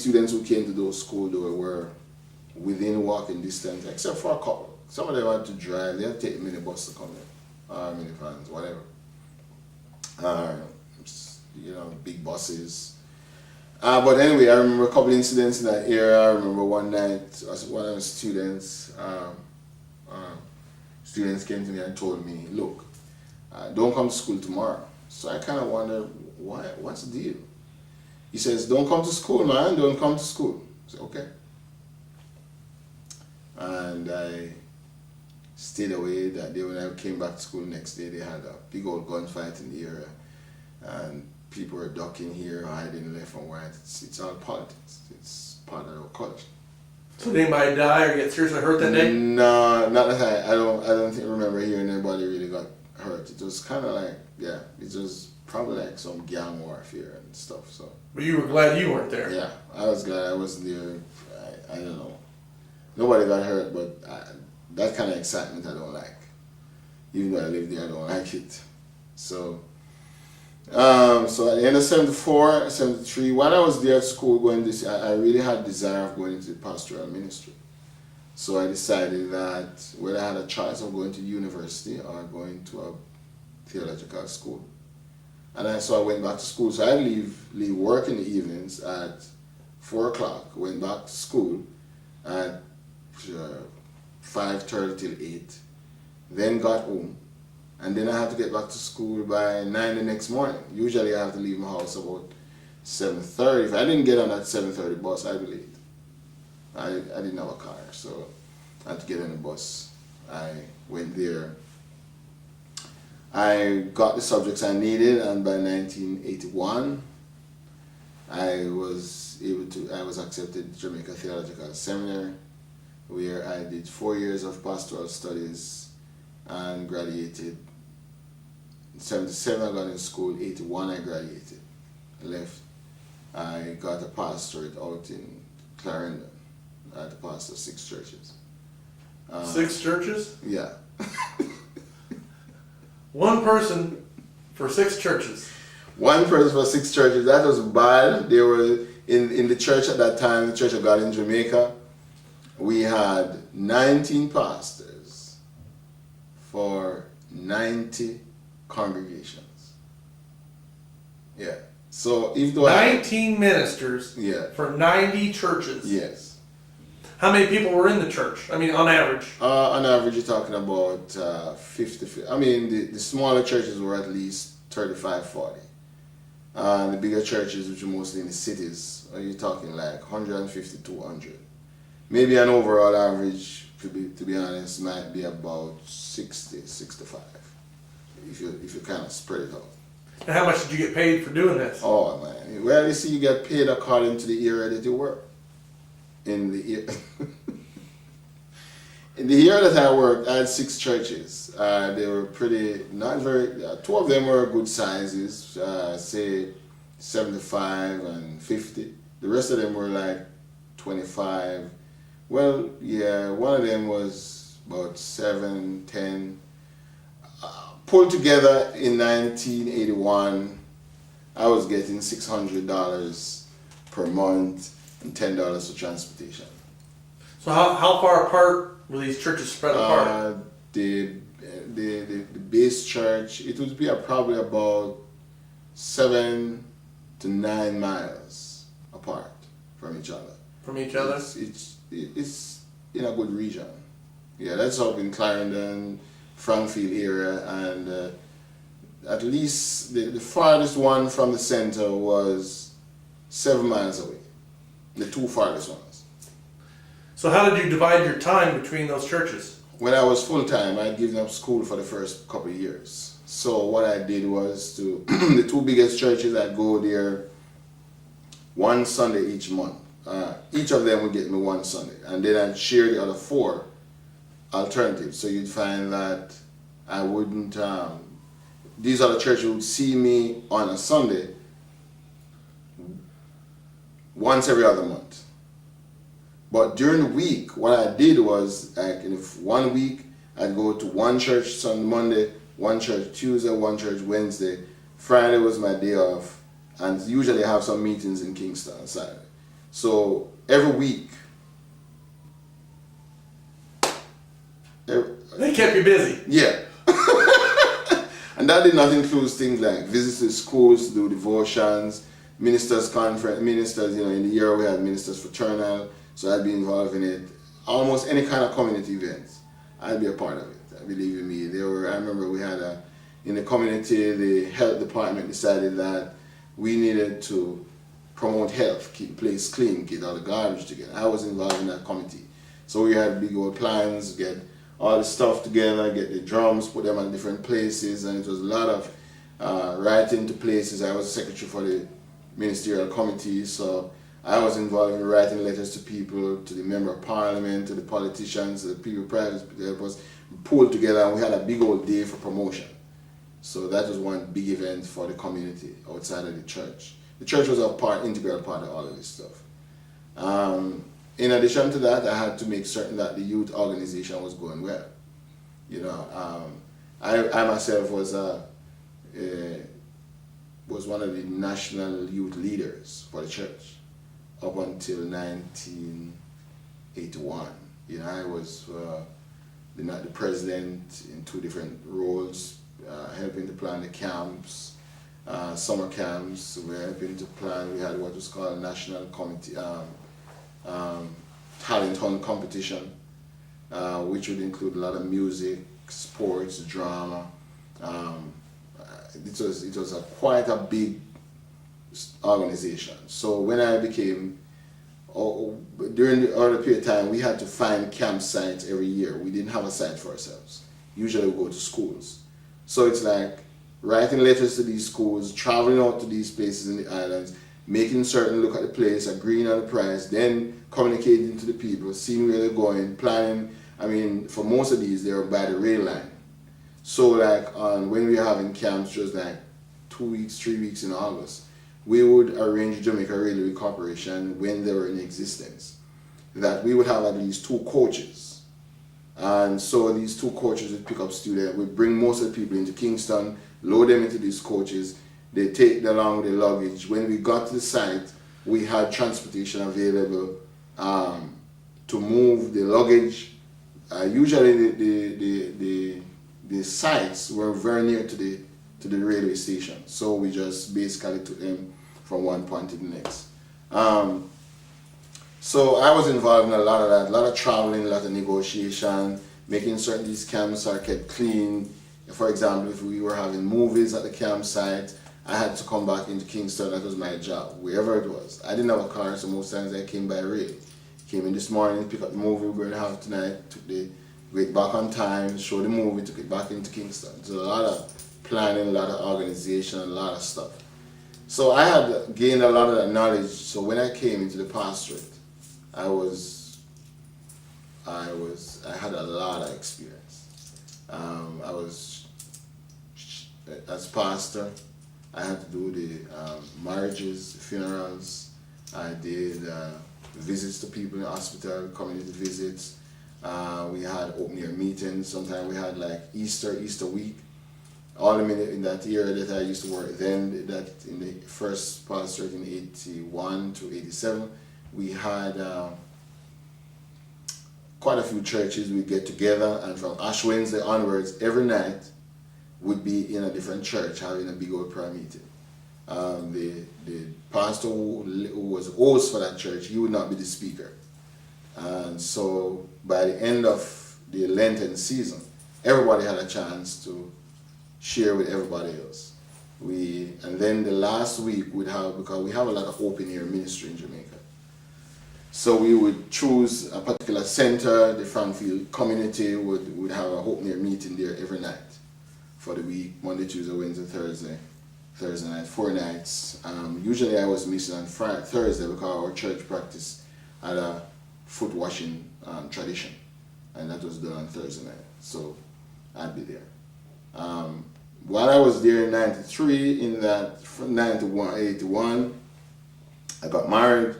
students who came to those schools though were within walking distance, except for a couple. Some of them had to drive. They had to take the minibus to come in, or minivans, whatever. Big buses. But anyway, I remember a couple incidents in that area. I remember one night, one of the students came to me and told me, look, don't come to school tomorrow. So I kind of wondered, what's the deal? He says, don't come to school, man, don't come to school. I said, okay. And I stayed away that day. When I came back to school next day, they had a big old gunfight in the area. And people were ducking here, hiding left and right. It's all politics. It's part of our culture. So did anybody die or get seriously hurt that day? No, not that I don't remember hearing anybody really got hurt. It was kind of like, it was probably like some gang warfare and stuff. So. But you were glad you weren't there. Yeah, I was glad I wasn't there. I don't know. Nobody got hurt, but that kind of excitement I don't like. Even though I live there, I don't like it. So at the end of 74, 73, while I was there at school going this, I really had desire of going into the pastoral ministry. So I decided that whether I had a choice of going to university or going to a theological school. And so I went back to school. So I leave work in the evenings at 4 o'clock, went back to school at 5:30 till 8, then got home. And then I had to get back to school by 9 the next morning. Usually I have to leave my house about 7:30. If I didn't get on that 7:30 bus, I'd be late. I didn't have a car, so I had to get on the bus. I went there. I got the subjects I needed, and by 1981, I was accepted to Jamaica Theological Seminary, where I did 4 years of pastoral studies and graduated. In 77 I got in school, 81 I graduated. I left. I got a pastorate out in Clarendon. I had to pastor 6 churches. 6 churches? Yeah. One person for 6 churches. One person for 6 churches. That was bad. They were in the church at that time, the Church of God in Jamaica. We had 19 pastors for 90 congregations. Yeah. So if 19 ministers yeah. for 90 churches. Yes. How many people were in the church? I mean, on average? On average, you're talking about 50. I mean, the smaller churches were at least 35, 40. The bigger churches, which are mostly in the cities, you're talking like 150, 200. Maybe an overall average, to be honest, might be about 60, 65, if you kind of spread it out. And how much did you get paid for doing this? Oh man, well, you see, you get paid according to the area that you work. In the year that I worked, I had 6 churches. They were not very. 2 of them were good sizes, say 75 and 50. The rest of them were like 25. Well, yeah, one of them was about 7, 10. Pulled together in 1981, I was getting $600 per month and $10 for transportation. So how far apart were these churches spread apart? The base church, it would be probably about 7 to 9 miles apart from each other. From each other? It's in a good region. Yeah, that's up in Clarendon, Frankfield area, and at least the farthest one from the center was 7 miles away. The 2 farthest ones. So how did you divide your time between those churches? When I was full-time, I'd given up school for the first couple of years. So what I did was to, the 2 biggest churches, I'd go there one Sunday each month. Each of them would get me one Sunday. And then I'd share the other 4 alternatives. So you'd find that I wouldn't, these other churches would see me on a Sunday once every other month. But during the week, what I did was, like, if 1 week, I'd go to one church Sunday, Monday, one church Tuesday, one church Wednesday. Friday was my day off, and usually I have some meetings in Kingston on Saturday. So every week, They kept you busy. yeah. And that did not include things like visits to schools to do devotions, ministers' conference, ministers, in the year we had ministers fraternal, so I'd be involved in it. Almost any kind of community events, I'd be a part of it. Believe you me. I remember we had in the community, the health department decided that we needed to promote health, keep the place clean, get all the garbage together. I was involved in that committee. So we had big old plans, get all the stuff together, get the drums, put them in different places, and it was a lot of writing to places. I was secretary for the ministerial committee, so I was involved in writing letters to people, to the member of parliament, to the politicians, to the people private, it was pulled together, and we had a big old day for promotion. So that was one big event for the community outside of the church. The church was integral part of all of this stuff. In addition to that, I had to make certain that the youth organization was going well. I myself was one of the national youth leaders for the church up until 1981. I was the president in 2 different roles, helping to plan the camps, summer camps. We were helping to plan. We had what was called a national committee. Talent hunt competition, which would include a lot of music, sports, drama. It was quite a big organization. So when I became, during the early period of time, we had to find campsites every year. We didn't have a site for ourselves. Usually we go to schools. So it's like writing letters to these schools, traveling out to these places in the islands, making certain look at the place, agreeing on the price, then communicating to the people, seeing where they're going, planning. I mean, for most of these, they were by the rail line. So like when we were having camps, just like 2 weeks, 3 weeks in August, we would arrange Jamaica Railway Corporation when they were in existence, that we would have at least 2 coaches. And so these 2 coaches would pick up students, we bring most of the people into Kingston, load them into these coaches, they take along with the luggage. When we got to the site, we had transportation available to move the luggage. Usually the sites were very near to the railway station, so we just basically took them from one point to the next. So I was involved in a lot of that, a lot of traveling, a lot of negotiation, making certain these camps are kept clean. For example, if we were having movies at the campsite, I had to come back into Kingston. That was my job, wherever it was. I didn't have a car, so most times I came by rail. Came in this morning, pick up the movie we're going to have tonight, went back on time, show the movie, took it back into Kingston. So a lot of planning, a lot of organization, a lot of stuff. So I had gained a lot of that knowledge. So when I came into the pastorate, I had a lot of experience. As pastor, I had to do the marriages, funerals. I did visits to people in the hospital, community visits. We had open air meetings. Sometimes we had like Easter week. All in that year that I used to work, then that in the first pastorate in 81 to 87, we had quite a few churches. We get together, and from Ash Wednesday onwards, every night would be in a different church having a big old prayer meeting. The pastor who was host for that church, he would not be the speaker. And so by the end of the Lenten season, everybody had a chance to share with everybody else. And then the last week we'd have, because we have a lot of open air ministry in Jamaica, so we would choose a particular center. The Frankfield community would have a open air meeting there every night for the week, Monday, Tuesday, Wednesday, Thursday night, 4 nights. Usually I was missing on Thursday because our church practice had a foot washing tradition, and that was done on Thursday night, so I'd be there. While I was there in 93, from 91, 81, I got married.